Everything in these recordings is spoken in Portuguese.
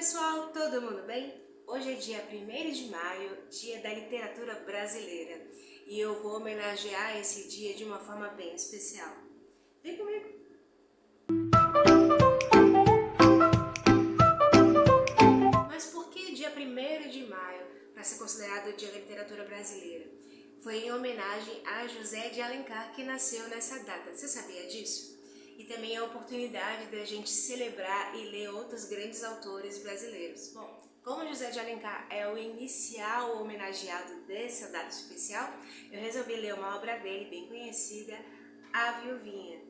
pessoal, todo mundo bem? Hoje é dia 1º de maio, dia da literatura brasileira, e eu vou homenagear esse dia de uma forma bem especial. Vem comigo! Mas por que dia 1º de maio para ser considerado o dia da literatura brasileira? Foi em homenagem a José de Alencar que nasceu nessa data. Você sabia disso? E também é a oportunidade da gente celebrar e ler outros grandes autores brasileiros. Bom, como José de Alencar é o inicial homenageado dessa data especial, eu resolvi ler uma obra dele bem conhecida, A Viuvinha.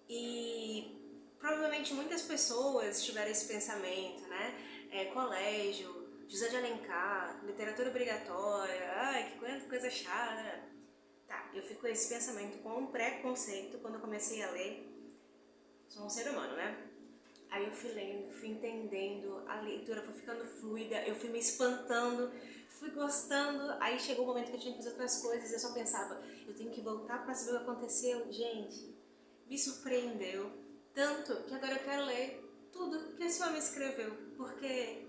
E provavelmente muitas pessoas tiveram esse pensamento, né? Colégio, José de Alencar, literatura obrigatória, ai, que coisa chata. Tá, eu fico com esse pensamento, com um preconceito quando eu comecei a ler. Sou um ser humano, né? Aí eu fui lendo, fui entendendo, a leitura foi ficando fluida, eu fui me espantando, fui gostando, aí chegou o momento que eu tinha que fazer outras coisas, eu só pensava, eu tenho que voltar para saber o que aconteceu. Gente, me surpreendeu tanto que agora eu quero ler tudo que esse homem escreveu, porque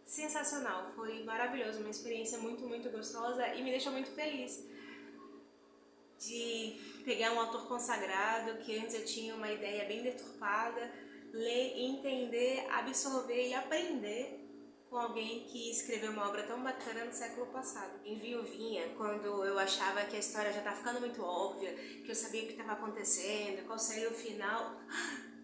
sensacional, foi maravilhoso, uma experiência muito, muito gostosa e me deixa muito feliz de pegar um autor consagrado que antes eu tinha uma ideia bem deturpada, ler, entender, absorver e aprender com alguém que escreveu uma obra tão bacana no século passado. Em Viuvinha, quando eu achava que a história já estava ficando muito óbvia, que eu sabia o que estava acontecendo, qual seria o final,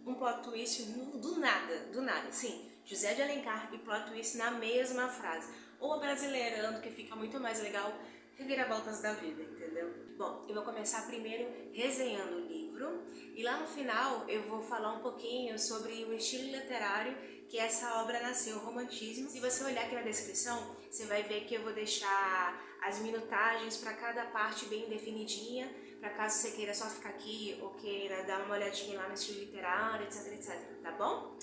um plot twist do nada, sim. José de Alencar e plot twist na mesma frase. Ou abrasileirando, que fica muito mais legal, reviravoltas da vida, entendeu? Bom, eu vou começar primeiro resenhando o livro e lá no final eu vou falar um pouquinho sobre o estilo literário que essa obra nasceu, o romantismo. Se você olhar aqui na descrição, você vai ver que eu vou deixar as minutagens para cada parte bem definidinha, para caso você queira só ficar aqui ou queira dar uma olhadinha lá no estilo literário, etc, etc, tá bom?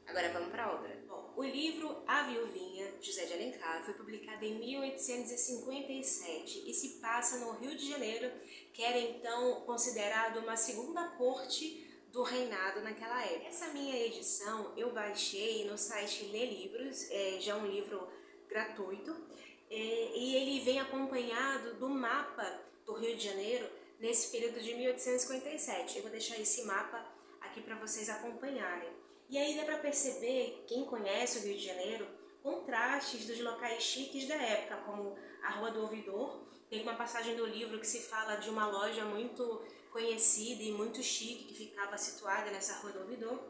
Agora vamos para a obra. Bom, o livro A Viuvinha, José de Alencar, foi publicado em 1857 e se passa no Rio de Janeiro, que era então considerado uma segunda corte do reinado naquela época. Essa minha edição eu baixei no site Lê Livros, já é um livro gratuito, e ele vem acompanhado do mapa do Rio de Janeiro nesse período de 1857. Eu vou deixar esse mapa aqui para vocês acompanharem. E aí dá para perceber, quem conhece o Rio de Janeiro, contrastes dos locais chiques da época, como a Rua do Ouvidor. Tem uma passagem do livro que se fala de uma loja muito conhecida e muito chique que ficava situada nessa Rua do Ouvidor,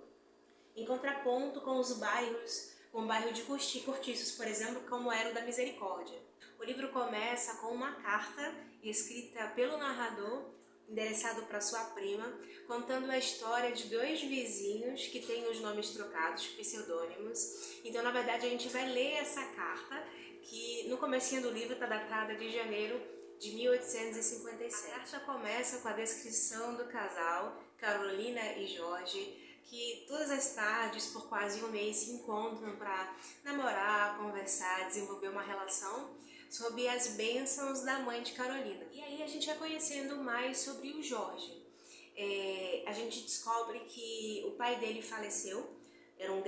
em contraponto com os bairros, com o bairro de Cortiços, por exemplo, como era o da Misericórdia. O livro começa com uma carta escrita pelo narrador, endereçado para sua prima, contando a história de dois vizinhos que têm os nomes trocados, pseudônimos. Então, na verdade, a gente vai ler essa carta, que no comecinho do livro está datada de janeiro de 1857. A carta começa com a descrição do casal, Carolina e Jorge, que todas as tardes, por quase um mês, se encontram para namorar, conversar, desenvolver uma relação, sob as bênçãos da mãe de Carolina. E aí a gente vai conhecendo mais sobre o Jorge. A gente descobre que o pai dele faleceu, era um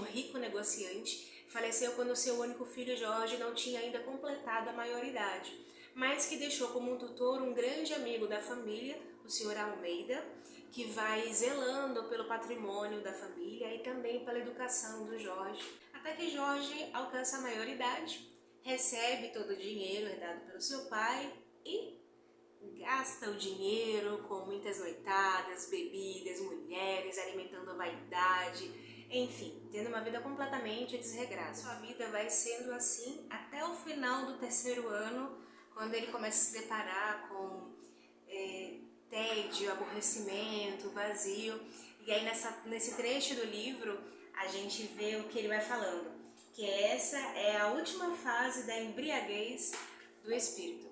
rico negociante, faleceu quando seu único filho Jorge não tinha ainda completado a maioridade, mas que deixou como um tutor um grande amigo da família, o senhor Almeida, que vai zelando pelo patrimônio da família e também pela educação do Jorge, até que Jorge alcança a maioridade, recebe todo o dinheiro herdado pelo seu pai e gasta o dinheiro com muitas noitadas, bebidas, mulheres, alimentando a vaidade, enfim, tendo uma vida completamente desregrada. Sua vida vai sendo assim até o final do 3º ano, quando ele começa a se deparar com tédio, aborrecimento, vazio. E aí nesse trecho do livro a gente vê o que ele vai falando, que essa é a última fase da embriaguez do espírito.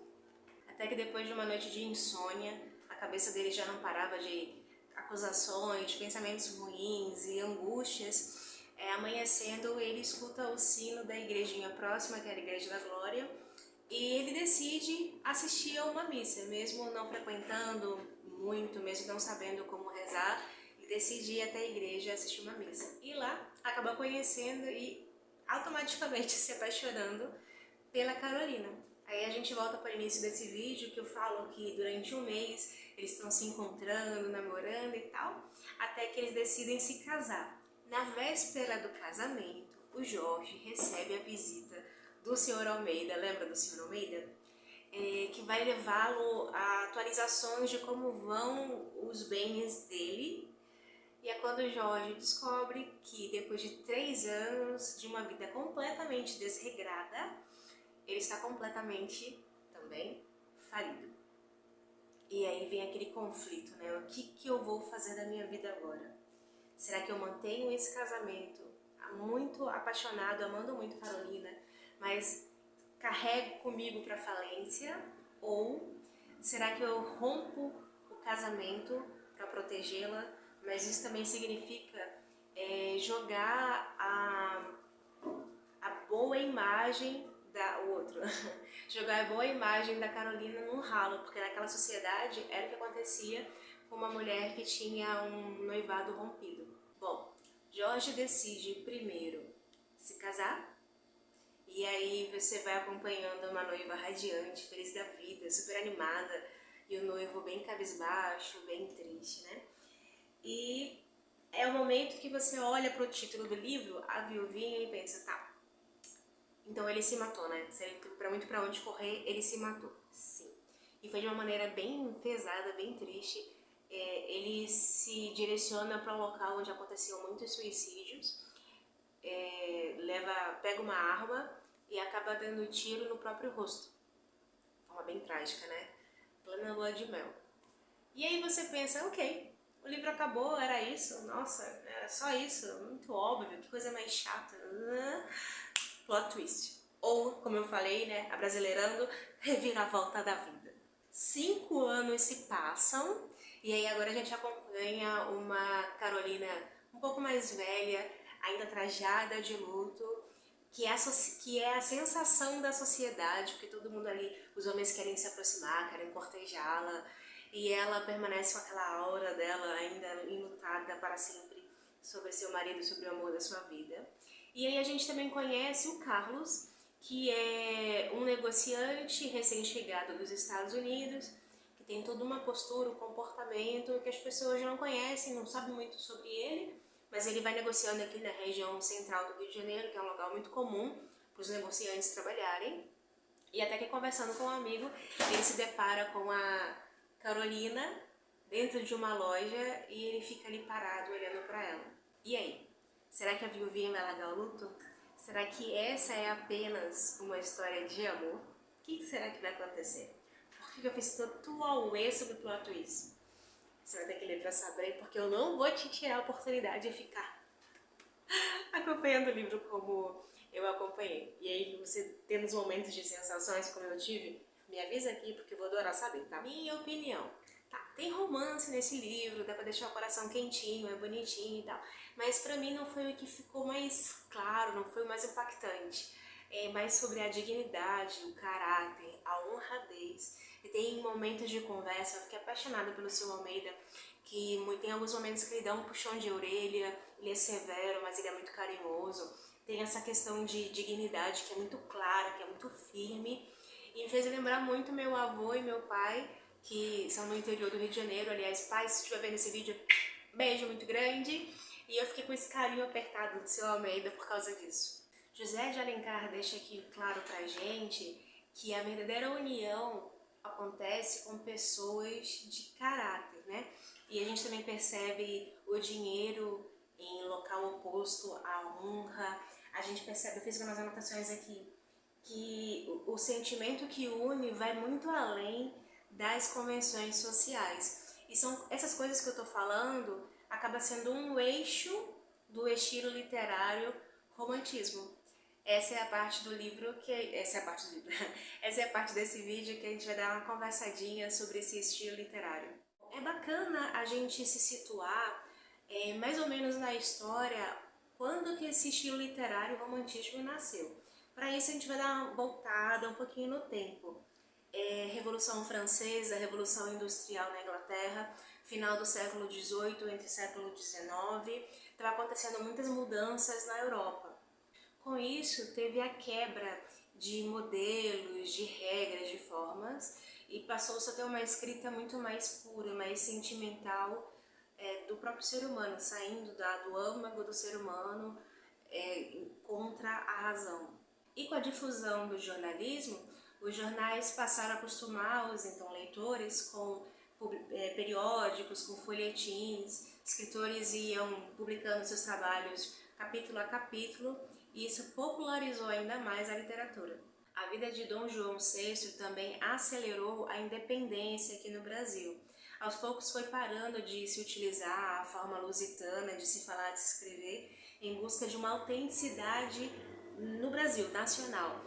Até que depois de uma noite de insônia, a cabeça dele já não parava de acusações, pensamentos ruins e angústias. Amanhecendo, ele escuta o sino da igrejinha próxima, que era a Igreja da Glória, e ele decide assistir a uma missa, mesmo não frequentando muito, mesmo não sabendo como rezar. e decide ir até a igreja assistir uma missa. E lá acaba conhecendo e automaticamente se apaixonando pela Carolina. Aí a gente volta para o início desse vídeo que eu falo que durante um mês eles estão se encontrando, namorando e tal, até que eles decidem se casar. Na véspera do casamento, o Jorge recebe a visita do Sr. Almeida, lembra do Sr. Almeida? Que vai levá-lo a atualizações de como vão os bens dele. E é quando o Jorge descobre que depois de 3 anos de uma vida completamente desregrada, ele está completamente também falido. E aí vem aquele conflito, né? O que eu vou fazer da minha vida agora? Será que eu mantenho esse casamento muito apaixonado, amando muito Carolina, mas carrego comigo para falência? Ou será que eu rompo o casamento para protegê-la, mas isso também significa jogar a boa imagem da outra, jogar a boa imagem da Carolina no ralo, porque naquela sociedade era o que acontecia com uma mulher que tinha um noivado rompido. Bom, Jorge decide primeiro se casar, e aí você vai acompanhando uma noiva radiante, feliz da vida, super animada, e o noivo bem cabisbaixo, bem triste, né? E é o momento que você olha para o título do livro, A Viuvinha, e pensa, tá, então ele se matou, né? Se ele teve muito pra onde correr, ele se matou. Sim. E foi de uma maneira bem pesada, bem triste. Ele se direciona para um local onde aconteciam muitos suicídios. Pega uma arma e acaba dando tiro no próprio rosto. De forma bem trágica, né? Plena lua de mel. E aí você pensa, ok, o livro acabou, era isso? Nossa, era só isso? Muito óbvio, que coisa mais chata. Plot twist. Ou, como eu falei, né, abrasileirando, reviravolta da vida. 5 anos se passam e aí agora a gente acompanha uma Carolina um pouco mais velha, ainda trajada de luto, que é a sensação da sociedade, porque todo mundo ali, os homens querem se aproximar, querem cortejá-la, e ela permanece com aquela aura dela ainda enlutada para sempre sobre seu marido, sobre o amor da sua vida. E aí a gente também conhece o Carlos, que é um negociante recém-chegado dos Estados Unidos, que tem toda uma postura, um comportamento que as pessoas não conhecem, não sabem muito sobre ele, mas ele vai negociando aqui na região central do Rio de Janeiro, que é um local muito comum para os negociantes trabalharem. E até que conversando com um amigo, ele se depara com a Carolina dentro de uma loja e ele fica ali parado olhando para ela. E aí? Será que a viuvinha vai largar o luto? Será que essa é apenas uma história de amor? O que será que vai acontecer? Por que eu fiz tanto auê sobre o plot twist? Você vai ter que ler pra saber, porque eu não vou te tirar a oportunidade de ficar acompanhando o livro como eu acompanhei. E aí, você tendo os momentos de sensações como eu tive, me avisa aqui, porque eu vou adorar saber, tá? Minha opinião. Tá, tem romance nesse livro, dá pra deixar o coração quentinho, é bonitinho e tal. Mas pra mim não foi o que ficou mais claro, não foi o mais impactante. É mais sobre a dignidade, o caráter, a honradez. E tem momentos de conversa, eu fiquei apaixonada pelo Sr. Almeida, que tem alguns momentos que ele dá um puxão de orelha, ele é severo, mas ele é muito carinhoso. Tem essa questão de dignidade que é muito clara, que é muito firme. E me fez lembrar muito meu avô e meu pai, que são no interior do Rio de Janeiro. Aliás, pai, se estiver vendo esse vídeo, beijo muito grande. E eu fiquei com esse carinho apertado do Sr. Almeida por causa disso. José de Alencar deixa aqui claro pra gente que a verdadeira união acontece com pessoas de caráter, né? E a gente também percebe o dinheiro em local oposto à honra. A gente percebe, eu fiz umas anotações aqui, que o sentimento que une vai muito além das convenções sociais. E são essas coisas que eu tô falando, acaba sendo um eixo do estilo literário romantismo. Essa é a parte do livro essa é a parte desse vídeo que a gente vai dar uma conversadinha sobre esse estilo literário. É bacana a gente se situar mais ou menos na história quando que esse estilo literário romantismo nasceu. Para isso a gente vai dar uma voltada um pouquinho no tempo. Revolução Francesa, Revolução Industrial na Inglaterra, final do século XVIII, entre século XIX, estava acontecendo muitas mudanças na Europa. Com isso, teve a quebra de modelos, de regras, de formas, e passou-se a ter uma escrita muito mais pura, mais sentimental, do próprio ser humano, saindo do âmago do ser humano contra a razão. E com a difusão do jornalismo, os jornais passaram a acostumar os então leitores com periódicos, com folhetins, escritores iam publicando seus trabalhos capítulo a capítulo, e isso popularizou ainda mais a literatura. A vida de Dom João VI também acelerou a independência aqui no Brasil. Aos poucos foi parando de se utilizar a forma lusitana de se falar, de se escrever, em busca de uma autenticidade no Brasil, nacional.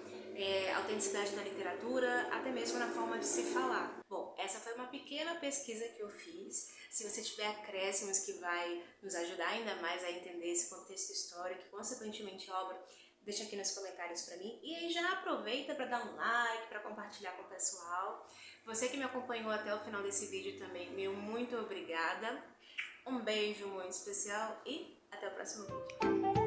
Autenticidade na literatura, até mesmo na forma de se falar. Bom, essa foi uma pequena pesquisa que eu fiz. Se você tiver acréscimos que vai nos ajudar ainda mais a entender esse contexto histórico e, consequentemente, a obra, deixa aqui nos comentários para mim. E aí já aproveita para dar um like, para compartilhar com o pessoal. Você que me acompanhou até o final desse vídeo também, meu muito obrigada. Um beijo muito especial e até o próximo vídeo.